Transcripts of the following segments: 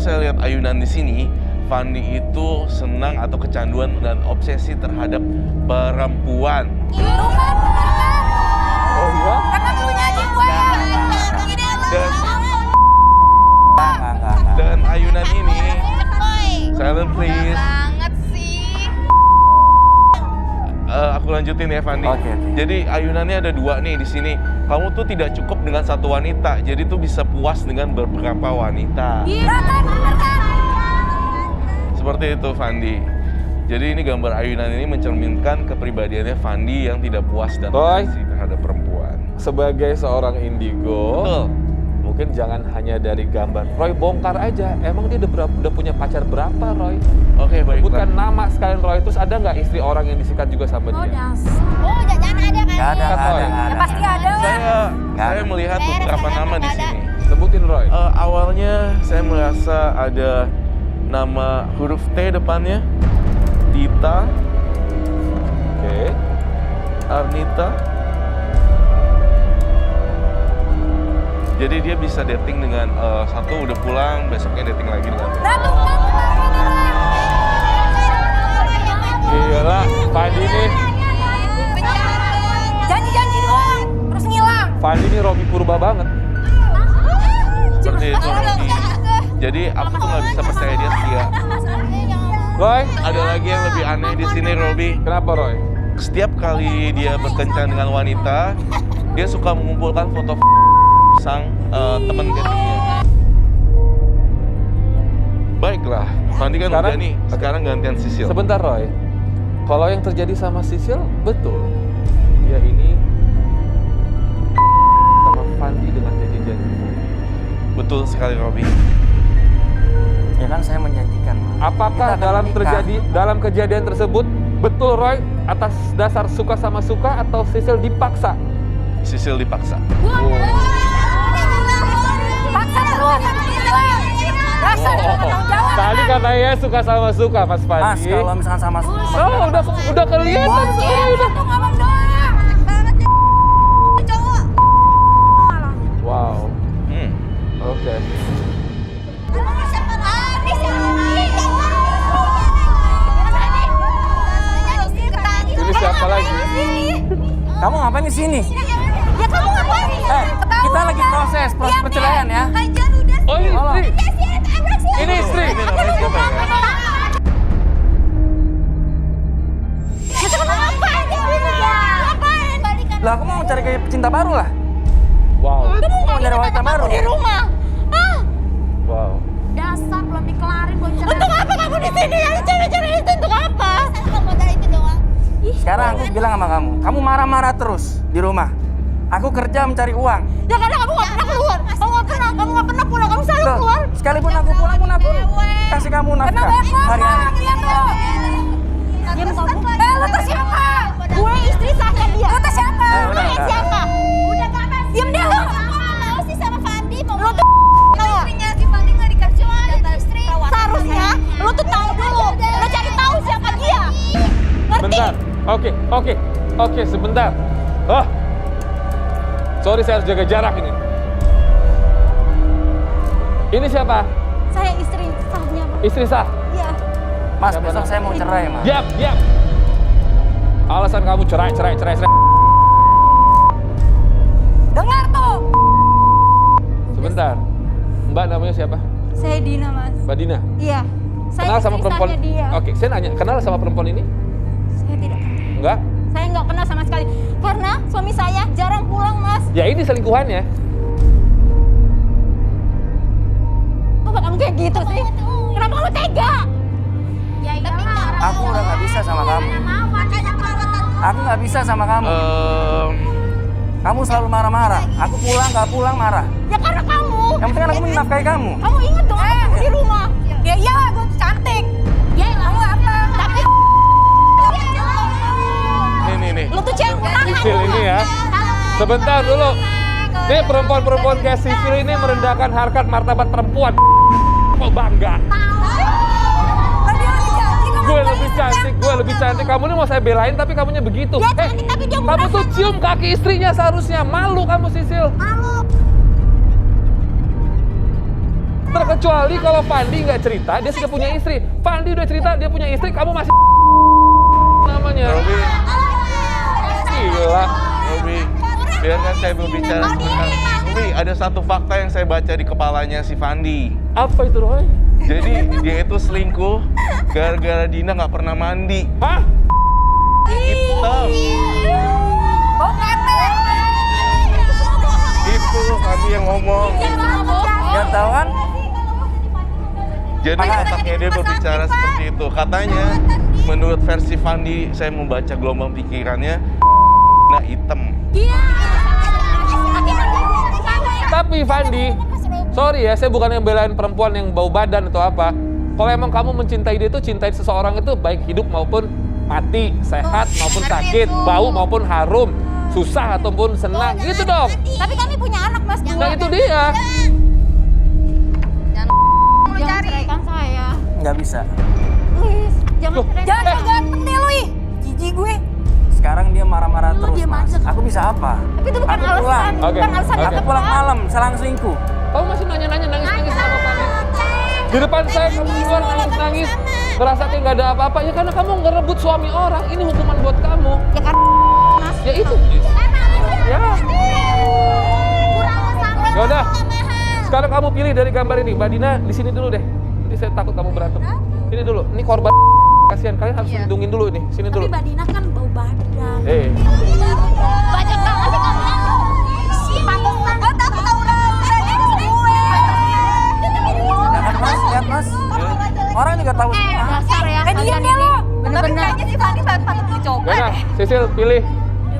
saya lihat ayunan di sini, Fandi itu senang atau kecanduan dan obsesi terhadap perempuan. Oh iya? Emang lu nyanyi gue? Dan ayunan ini, silent please. Banget sih. Aku lanjutin ya Fandi. Oke. Jadi ayunannya ada 2 nih di sini. Kamu tuh tidak cukup dengan satu wanita, jadi tuh bisa puas dengan beberapa wanita. Iya kan, bener kan? Seperti itu Fandi. Jadi ini gambar ayunan ini mencerminkan kepribadiannya Fandi yang tidak puas dan Roy. obsesi terhadap perempuan. Sebagai seorang indigo, Betul. mungkin jangan hanya dari gambar. Roy bongkar aja, emang dia udah punya pacar berapa, Roy? Oke, baiklah. Sebutkan nama sekalian Roy, terus ada nggak istri orang yang disikat juga sama dia? Oh, jangan ada kan? Nggak ada. Ya pasti ada lah. Saya melihat beberapa nama di sini. Sebutin Roy. Awalnya saya merasa ada nama huruf T depannya, Dita, Oke. Arnita. Jadi dia bisa dating dengan satu udah pulang, besoknya dating lagi dengan Gila, Fandi nih. Janji-janji doang, terus ngilang. Fandi ini Robi Purba banget. seperti itu. Jadi aku tuh nggak bisa percaya dia setia. Roy, Ada lagi yang lebih aneh di sini, Robi. kenapa Roy? Setiap kali dia berkencan dengan wanita, dia suka mengumpulkan foto sang teman datingnya. Baiklah, Fandi kan Sekarang- udah nih, sekarang gantian Sisil. Sebentar Roy, kalau yang terjadi sama Sisil, betul. Dia ini sama Fandi dengan janji-janji. Betul sekali, Robi. Ya kan saya menjanjikan, Mas. Apakah Kita akan menikah. dalam kejadian tersebut betul Roy atas dasar suka sama suka atau Sisil dipaksa? Sisil dipaksa. Paksa terus. Dasar nggak tanggung jawab. Tadi katanya suka sama suka Mas Mas, Fandi. kalau misalkan sama Oh, udah kelihatan. Tuh ngomong doang. Cowok. Wow. Oke. Ini siapa lagi? Kamu ngapain di sini? Ya kamu ngapain? Kita lagi proses perceraian ya. Oh, ini istri. Ini istri. Ini namanya siapa ya? Lah, aku mau cari kayak pecinta baru lah. Wow. Mau nyari wanita baru. Di rumah. Wow. Dasar belum dikelarin bocah. Untuk apa kamu di sini? Yang cewek-cewek itu untuk apa? Modal itu doang. Sekarang aku bilang sama kamu marah-marah terus di rumah. Aku kerja mencari uang. Ya karena kamu nggak pernah keluar. Kamu nggak pernah pulang. Kamu selalu Loh, keluar. sekalipun aku pulang pun aku kasih kamu nafkah hari-hari. Lihat tuh. Diam kamu. Lu tuh siapa? Gue istri sahnya dia. Lu tuh siapa? Udah. Siapa? Udah gak apa. Diam deh lu. Mau sih sama Fandi. Lu tuh istrinya si Fandi nggak dikasih istri. Seharusnya lu tuh tahu dulu. Lu cari tahu siapa dia. Ngerti? Bentar. Oke, sebentar. Sorry, saya harus jaga jarak ini. Ini siapa? Saya istri sahnya. Istri sah. Iya. Mas, Siapa besok nama? saya mau cerai, Mas. Diam. Alasan kamu cerai. Dengar tuh. Sebentar. Mbak namanya siapa? Saya Dina, Mas. Mbak Dina. Iya. Kenal sama perempuan? Dia. Oke, saya nanya, kenal sama perempuan ini? Saya tidak. Enggak? Saya nggak kenal sama sekali. Karena suami saya jarang pulang, Mas. Ya ini selingkuhannya. Kenapa kamu kayak gitu sih? Kenapa kamu tega? Ya Aku udah nggak bisa sama kamu. Aku nggak bisa sama kamu. Kamu selalu marah-marah. Aku pulang nggak pulang marah. Ya karena kamu. Yang penting kan aku menafkahi kamu. Kamu inget dong aku di rumah. Ya iyalah, gue cantik. Ya kamu apa? Tapi Nih. lu tuh cewek murahan. Sisil ini ya. Sebentar dulu. Nih perempuan-perempuan kayak Sisil ini merendahkan harkat martabat perempuan. Kok bangga? Gue lebih cantik. Kamu ini mau saya belain tapi kamunya begitu. Dia cantik tapi dia Kamu tuh cium kaki istrinya seharusnya. Malu kamu Sisil. Malu. Terkecuali kalau Fandi nggak cerita, dia sudah punya istri. Fandi udah cerita, dia punya istri, kamu masih namanya. Robi, Gila. Robi, biarkan saya berbicara sebentar. Robi, ada satu fakta yang saya baca di kepalanya si Fandi. Apa itu, Roy? Jadi dia itu selingkuh gara-gara Dina nggak pernah mandi. Hah? Hitam. Itu Fandi yang ngomong. Ya tahu kan? Jadi otaknya dia berbicara seperti itu. Katanya, menurut versi Fandi, saya membaca gelombang pikirannya, nah hitam. Tapi Fandi, sorry ya, saya bukan yang belain perempuan yang bau badan atau apa. Kalau emang kamu mencintai dia itu, cintai seseorang itu baik hidup maupun mati, sehat maupun sakit, bau maupun harum, susah ataupun senang, gitu dong. Tapi kami punya anak, Mas. Nah itu dia. Jangan ceraikan saya. Nggak bisa. Jangan ceraikan. Jangan so ganteng deh lu, ih. Jijik gue. Sekarang dia marah-marah Lu terus, diam Mas. aja. Aku bisa apa? Tapi itu bukan Aku alasan. pulang. Oke, Bukan alasan. oke. Aku pulang malam, selang selingkuh. Kamu masih nanya-nanya, nangis-nangis sama Fandi. Di depan saya kamu keluar nangis-nangis, ngerasa kayak nggak ada apa-apa. Ya karena kamu ngerebut suami orang, ini hukuman buat kamu. Ya kan, Mas. Ya itu. Ya. Ya udah. Sekarang kamu pilih dari gambar ini, Mbak Dina di sini dulu deh. Nanti saya takut kamu berantem. Ini dulu, ini korban. Kasihan kalian harus lindungin dulu ini. Sini dulu. Tapi Mbak Dina kan bau badan. Banyak banget sih kamu. Pantesan. Gue takut tahu Lihat Mas, lihat Mas. Orang juga tahu semua. dasar ya. Diam deh lo. Bener-bener. Kayaknya si Fandi patut dicoba. Ya, Sisil pilih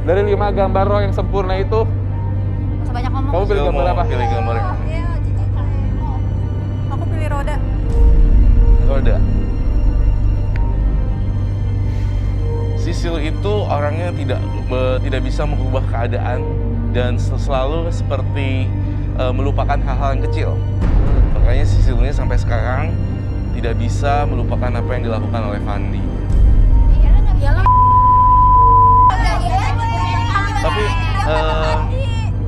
dari 5 gambar roh yang sempurna itu. Gak usah banyak ngomong. Kamu pilih gambar apa? Pilih gambar yang Aku pilih roda. roda. Sisil itu orangnya tidak bisa mengubah keadaan dan selalu seperti melupakan hal-hal yang kecil. Makanya Sisilnya sampai sekarang tidak bisa melupakan apa yang dilakukan oleh Fandi. Iyalah. Tapi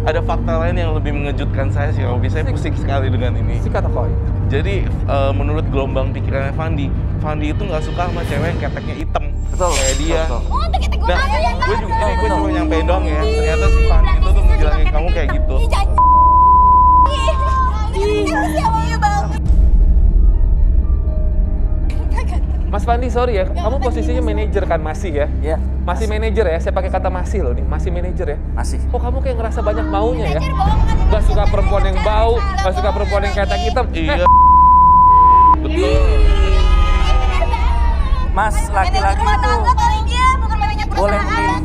ada fakta lain yang lebih mengejutkan saya sih, Robi. Saya pusing sekali dengan ini. Si kata koi. Jadi menurut gelombang pikirannya Fandi itu nggak suka sama cewek yang keteknya hitam. Betul. Kayak dia. Betul. Oh, untuk kita gue Nah, gue cuma nyampein doang ya. Ternyata si Fandi itu tuh ngejalanin kamu kayak gitu. Mas Fandi, sorry ya, kamu posisinya manajer kan masih ya? Iya. Masih manajer ya, saya pakai kata masih loh nih, masih manajer ya. Masih. Kok kamu kayak ngerasa banyak maunya ya? Gak suka perempuan yang bau, gak suka perempuan yang ketek hitam. Iya. Betul. Mas, laki-laki itu boleh memilih.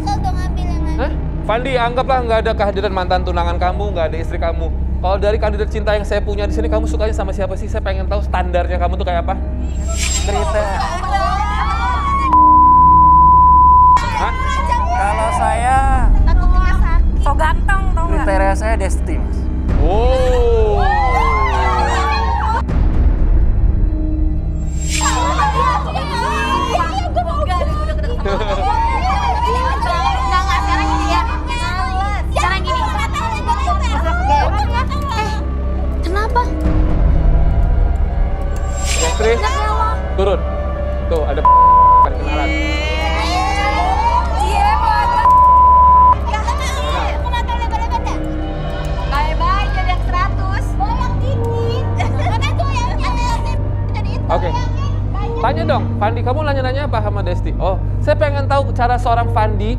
Hah? Fandi, anggaplah nggak ada kehadiran mantan tunangan kamu, nggak ada istri kamu. Kalau dari kandidat cinta yang saya punya di sini, kamu sukanya sama siapa sih? Saya pengen tahu standarnya kamu tuh kayak apa? Cerita. Hah? Kalau saya, So ganteng tau gak? kriteria saya Desti, Mas. Oh. Sekarang gini ya. Sekarang gini. Kenapa? Destri, turun. Tuh, ada kenalan. Bye-bye, jadi yang 100. Yang dikit. Mana tuh yang Oke. Tanya dong, Fandi, kamu nanya-nanya apa sama Desti? Oh, saya pengen tahu cara seorang Fandi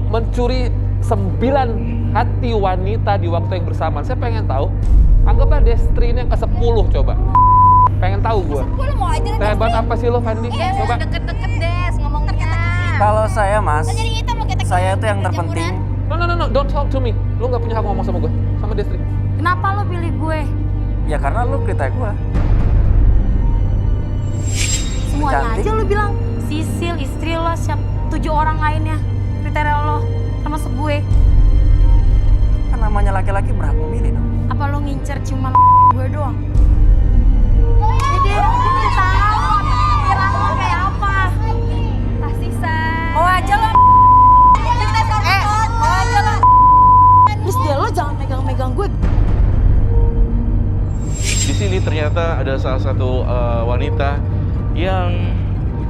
mencuri 9 hati wanita di waktu yang bersamaan. Saya pengen tahu. Anggaplah Destri ini yang ke-10 coba. Pengen tahu gue. Gue mau aja deh. Hebat apa sih lo, Fandi? Coba. Deket-deket Des ngomongnya. Kalau saya, Mas, Jadi kita mau kita saya itu yang terpenting. No, don't talk to me. Lo nggak punya hak ngomong sama gue, sama Destri. Kenapa lo pilih gue? Ya karena lu kriteria gua. Semuanya Cantik. aja lo bilang. Sisil, istri lo, 7 orang lainnya. Kriteria lo sama gue. Kan namanya laki-laki berhak memilih dong. Apa lo ngincer cuma gue doang? Jadi gue udah tahu pikiran lo kayak apa. Pasti mau aja lo. Mau aja lo. Terus dia lo jangan megang-megang gue.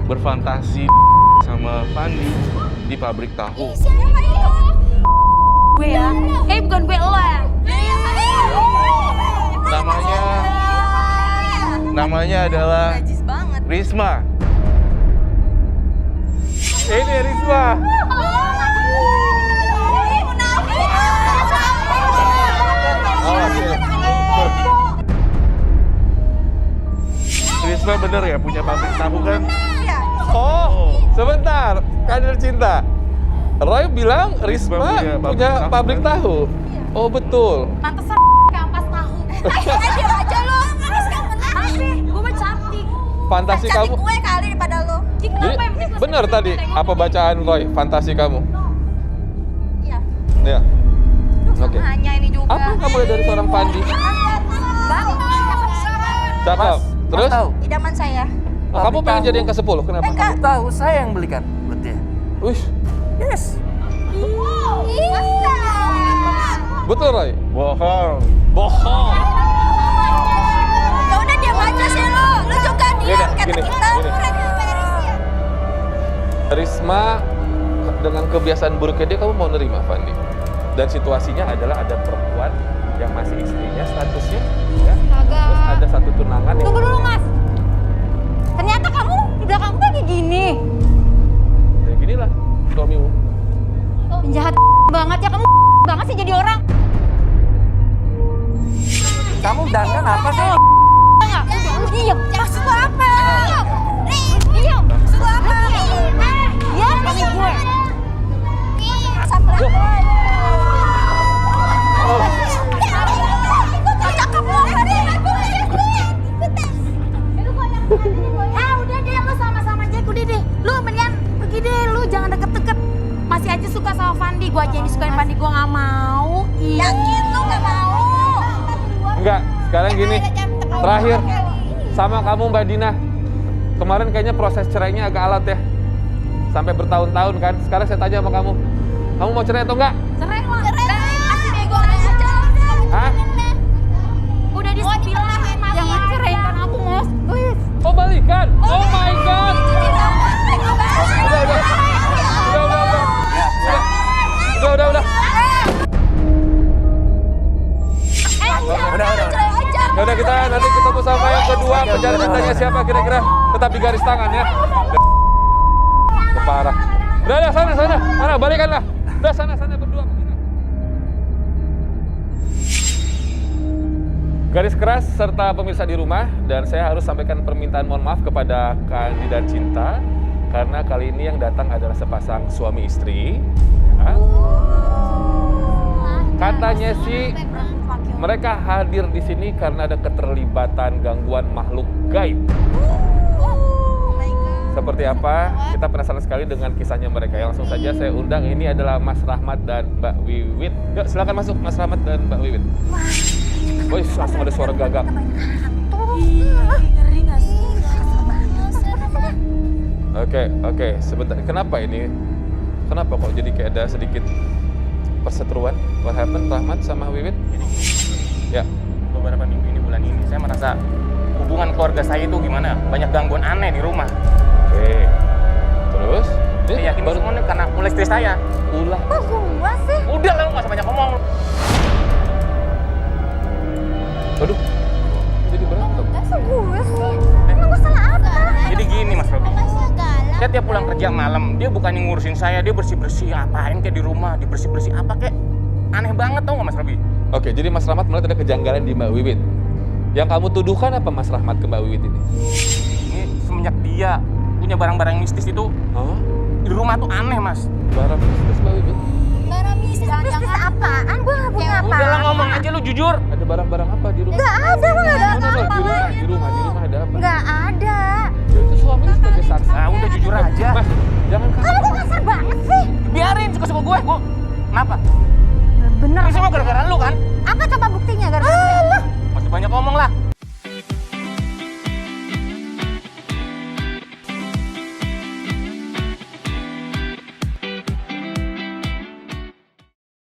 berfantasi sama Fandi di pabrik tahu. Siapa itu? Gue ya? Bukan gue, lo ya? Namanya adalah Najis banget. Risma. Ini Risma. Risma bener ya punya pabrik tahu kan? Oh, sebentar. Kader cinta. Roy bilang Risma punya pabrik tahu. Oh, betul. Pantesan kampas tahu. Diam aja lo. Gue mah cantik. Fantasi kamu. Cantik gue kali daripada lo. Jadi, benar tadi apa bacaan Roy? Fantasi kamu. Iya. Ya. Oke. Hanya ini juga. Apa yang kamu lihat dari seorang Fandi? Banget. Cakep. Terus? Tahu. Idaman saya. Oh, kamu pengen jadi yang ke-10, kenapa? Kamu tahu saya yang belikan buat dia. Wih, Yes. betul Roy? Bohong. Bohong. Ya udah diam aja sih lo. Lo juga diam kata gini, kita. gini. Risma dengan kebiasaan buruknya dia, kamu mau nerima Fandi? Dan situasinya adalah ada perempuan yang masih istrinya statusnya, ya. Terus ada satu tunangan yang... Tunggu dulu mas. Ternyata kamu di belakang gue kayak gini. Ya ginilah suamimu. Penjahat banget ya kamu banget sih jadi orang. Kamu dandan apa sih? Enggak, lu diam. Maksud lu apa? Diam. Maksud lu apa? Ya, suami gue. Sampai udah deh, lu sama-sama Jack, udah deh. Lu mendingan pergi deh, lu jangan deket-deket. Masih aja suka sama Fandi, gua aja yang disukain Fandi, gua nggak mau. Yakin lu nggak mau? Enggak, sekarang gini. Terakhir, sama kamu Mbak Dina. Kemarin kayaknya proses cerainya agak alat ya. Sampai bertahun-tahun kan. Sekarang saya tanya sama kamu. Kamu mau cerai atau enggak? Cerai lah. Masih bego aja. Hah? Udah dibilang jangan ceraikan aku, Mas. Please. Oh, balikan? Oh my God! Udah. Ya udah, kita nanti ketemu sama yang kedua. Pencari cintanya siapa kira-kira? Tetapi garis tangan ya. Parah. Udah, sana, balikanlah. Udah, sana berdua. Garis keras serta pemirsa di rumah, dan saya harus sampaikan permintaan mohon maaf kepada kandidat cinta karena kali ini yang datang adalah sepasang suami istri. Ya. Katanya sih mereka hadir di sini karena ada keterlibatan gangguan makhluk gaib. Seperti apa? Kita penasaran sekali dengan kisahnya mereka. Ya, langsung saja saya undang, ini adalah Mas Rahmat dan Mbak Wiwit. Yuk, silakan masuk Mas Rahmat dan Mbak Wiwit. Woi, langsung ada suara gagak. Ngeri nggak sih? Oke, sebentar. Kenapa ini? Kenapa kok jadi kayak ada sedikit perseteruan? What happened, Rahmat sama Wiwit? Ya. Beberapa minggu ini, bulan ini, saya merasa hubungan keluarga saya itu gimana? Banyak gangguan aneh di rumah. Oke. Terus? Saya yakin baru semuanya karena mulai istri saya. Ulah. Kok gua sih? Udah lah, nggak usah banyak ngomong. Waduh. Jadi berantem. Masa gue sih? Emang gue salah apa? Jadi gini Mas Robi. Saya tiap pulang kerja malam, dia bukannya ngurusin saya, dia bersih-bersih apain kayak di rumah, dibersih-bersih apa kayak. Aneh banget tau nggak Mas Robi? Oke, jadi Mas Rahmat melihat ada kejanggalan di Mbak Wiwit. Yang kamu tuduhkan apa Mas Rahmat ke Mbak Wiwit ini? Ini semenjak dia punya barang-barang mistis itu, Hah? di rumah tuh aneh Mas. Barang mistis Mbak Wiwit? Barang mistis apaan? Gue gak punya apa. Udah lah ngomong aja lu jujur. Ada barang-barang apa di rumah? Gak ada, gue gak ada apa-apa. Di rumah ada apa? Gak ada. Ya itu suaminya sebagai saksi. Nah udah jujur aja. Mas,